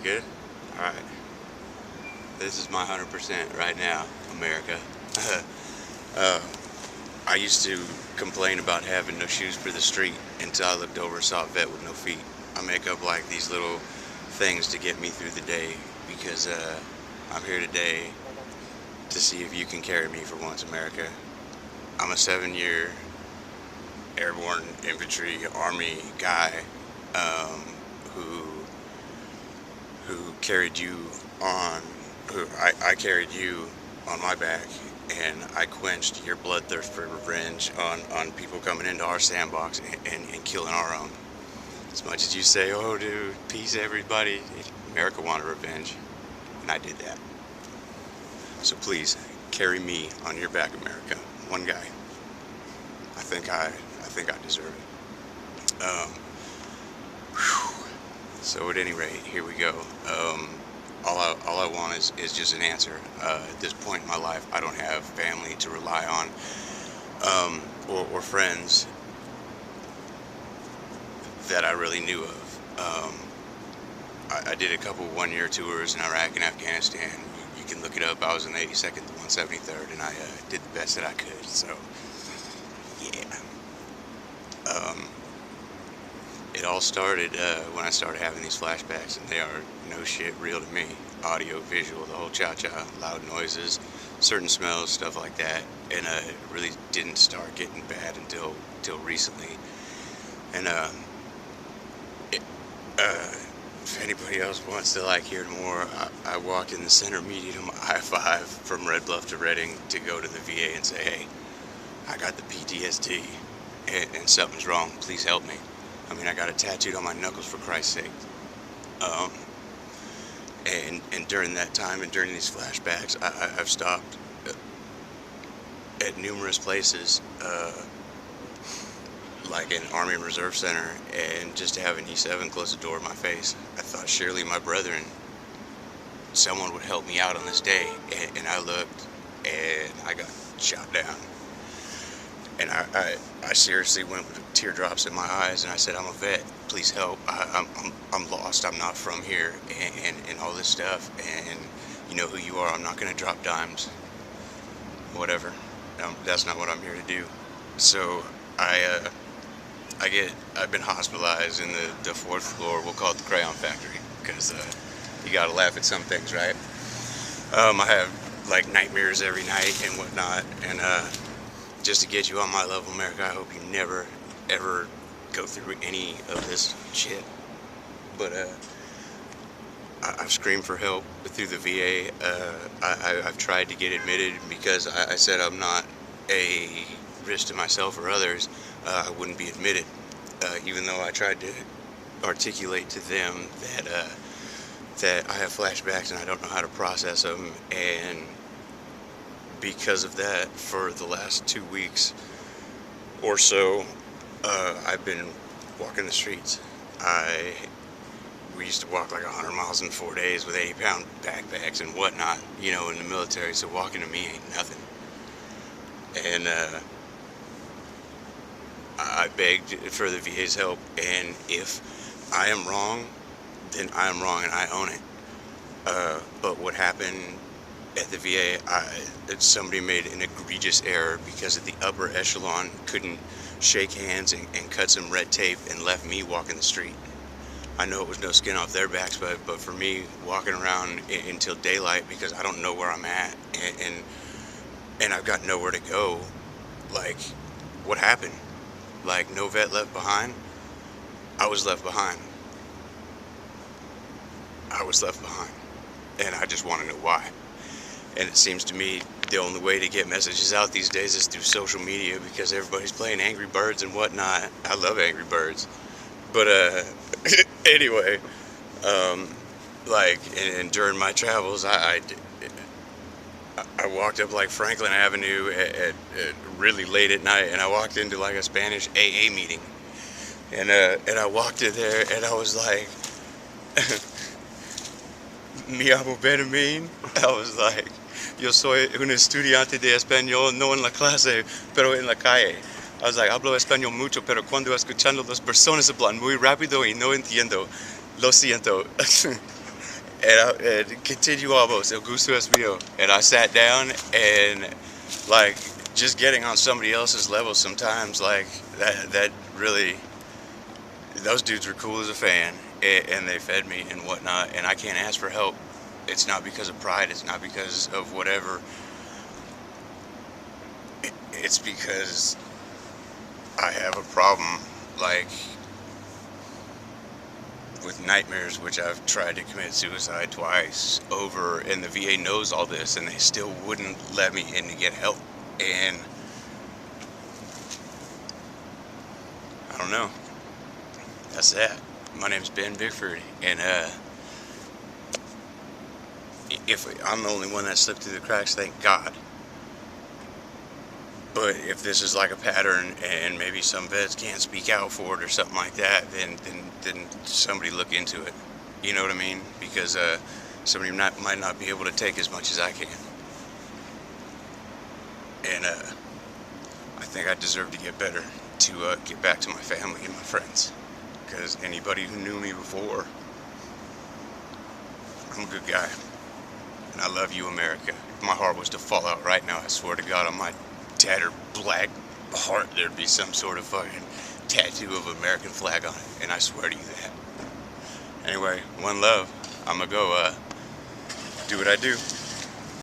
We good? Alright. This is my 100% right now, America. uh, I used to complain about having no shoes for the street until I looked over and saw a vet with no feet. I make up like these little things to get me through the day because I'm here today to see if you can carry me for once, America. I'm a 7-year airborne infantry army guy who carried you on, I carried you on my back, and I quenched your bloodthirst for revenge on people coming into our sandbox and killing our own. As much as you say, oh dude, peace everybody, America wanted revenge, and I did that. So please, carry me on your back, America. One guy. I think I deserve it. So at any rate, here we go. All I want is just an answer. At this point in my life, I don't have family to rely on, or friends that I really knew of. I did a couple one-year tours in Iraq and Afghanistan. You can look it up. I was in the 82nd to 173rd, and I did the best that I could. So, yeah. It all started when I started having these flashbacks, and they are no shit real to me. Audio, visual, the whole cha-cha, loud noises, certain smells, stuff like that. And it really didn't start getting bad until recently. And if anybody else wants to hear more, I walked in the center medium I-5 from Red Bluff to Redding to go to the VA and say, hey, I got the P.T.S.D. and something's wrong. Please help me. I mean, I got it tattooed on my knuckles, for Christ's sake. And during that time and during these flashbacks, I've stopped at numerous places, like an Army Reserve Center, and just to have an E7 close the door in my face. I thought surely my brethren, someone would help me out on this day, and I looked, and I got shot down. And I seriously went with teardrops in my eyes, and I said, I'm a vet, please help. I'm lost, I'm not from here, and all this stuff, and you know who you are, I'm not going to drop dimes. Whatever. That's not what I'm here to do. So I've been hospitalized in the 4th floor. We'll call it the Crayon Factory, because you gotta laugh at some things, right? I have nightmares every night and whatnot, and just to get you on my level, America, I hope you never ever go through any of this shit. But I've screamed for help through the VA. I've tried to get admitted because I said I'm not a risk to myself or others. I wouldn't be admitted, even though I tried to articulate to them that I have flashbacks and I don't know how to process them. And because of that, for the last 2 weeks or so, I've been walking the streets. We used to walk 100 miles in 4 days with 80-pound backpacks and whatnot, in the military, so walking to me ain't nothing. And I begged for the VA's help, and if I am wrong, then I am wrong and I own it. But what happened at the VA, somebody made an egregious error because of the upper echelon couldn't shake hands and cut some red tape and left me walking the street. I know it was no skin off their backs, but for me, walking around until daylight because I don't know where I'm at, and I've got nowhere to go, what happened? No vet left behind? I was left behind. I was left behind. And I just want to know why. And it seems to me the only way to get messages out these days is through social media, because everybody's playing Angry Birds and whatnot. I love Angry Birds. But, anyway, and during my travels, I walked up Franklin Avenue at really late at night, and I walked into a Spanish AA meeting. And I walked in there, and I was like, me llamo Benjamin. I was like, yo soy un estudiante de español, no en la clase, pero en la calle. I was like, hablo español mucho, pero cuando escuchando las personas hablan muy rápido y no entiendo, lo siento. and continue almost. El gusto es mío. And I sat down and like just getting on somebody else's level sometimes like that really those dudes were cool as a fan and they fed me and whatnot and I can't ask for help. It's not because of pride. It's not because of whatever. It's because I have a problem like with nightmares, which I've tried to commit suicide twice over, and the VA knows all this, and they still wouldn't let me in to get help. And I don't know. That's that. My name's Ben Bickford, and if I'm the only one that slipped through the cracks, thank God. But if this is like a pattern and maybe some vets can't speak out for it or something like that, then somebody look into it. You know what I mean? Because somebody might not be able to take as much as I can. And I think I deserve to get better to get back to my family and my friends. Because anybody who knew me before, I'm a good guy. And I love you, America. If my heart was to fall out right now, I swear to God, on my tattered black heart, there'd be some sort of fucking tattoo of American flag on it. And I swear to you that. Anyway, one love. I'm gonna go do what I do.